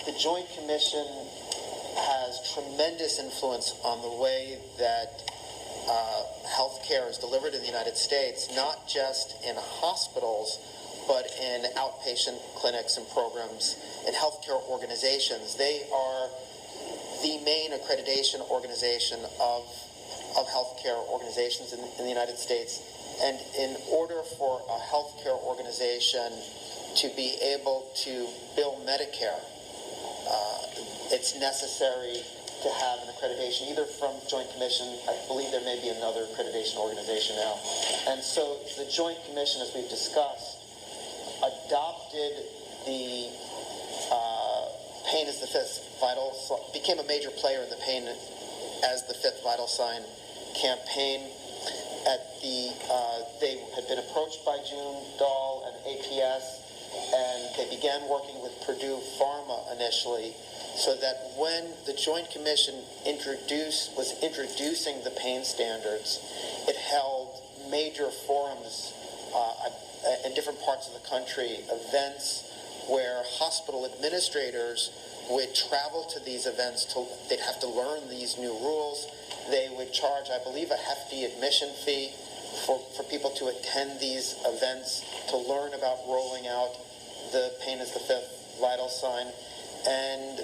the Joint Commission has tremendous influence on the way that health care is delivered in the United States, not just in hospitals, but in outpatient clinics and programs and healthcare organizations. They are the main accreditation organization of healthcare organizations in the United States. And in order for a healthcare organization to be able to bill Medicare, it's necessary to have an accreditation either from Joint Commission. I believe there may be another accreditation organization now. And so the Joint Commission, as we've discussed, adopted the pain as the fifth vital, became a major player in the pain as the fifth vital sign campaign. They had been approached by June Dahl and APS, and they began working with Purdue Pharma initially, so that when the Joint Commission was introducing the pain standards, it held major forums in different parts of the country, events where hospital administrators would travel to these events. They'd have to learn these new rules. They would charge, I believe, a hefty admission fee for people to attend these events, to learn about rolling out the pain as the fifth vital sign. And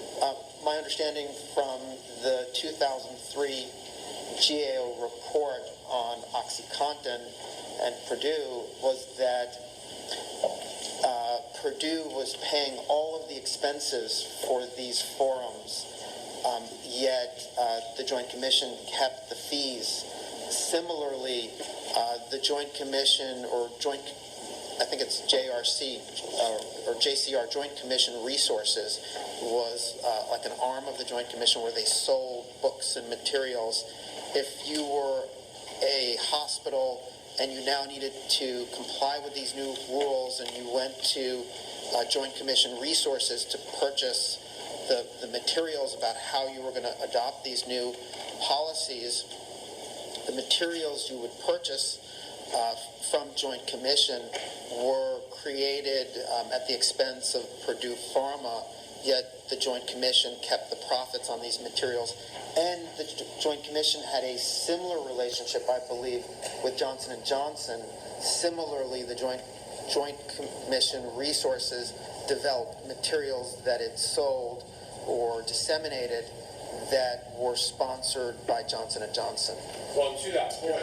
my understanding from the 2003 GAO report on OxyContin and Purdue was that Purdue was paying all of the expenses for these forums, yet the Joint Commission kept the fees. Similarly, the Joint Commission I think it's JRC or JCR, Joint Commission Resources, was like an arm of the Joint Commission where they sold books and materials. If you were a hospital and you now needed to comply with these new rules and you went to Joint Commission Resources to purchase the materials about how you were going to adopt these new policies, the materials you would purchase from Joint Commission were created at the expense of Purdue Pharma, yet the Joint Commission kept the profits on these materials. And the Joint Commission had a similar relationship, I believe, with Johnson & Johnson. Similarly, the Joint Commission Resources developed materials that it sold or disseminated that were sponsored by Johnson & Johnson. Well, to that point,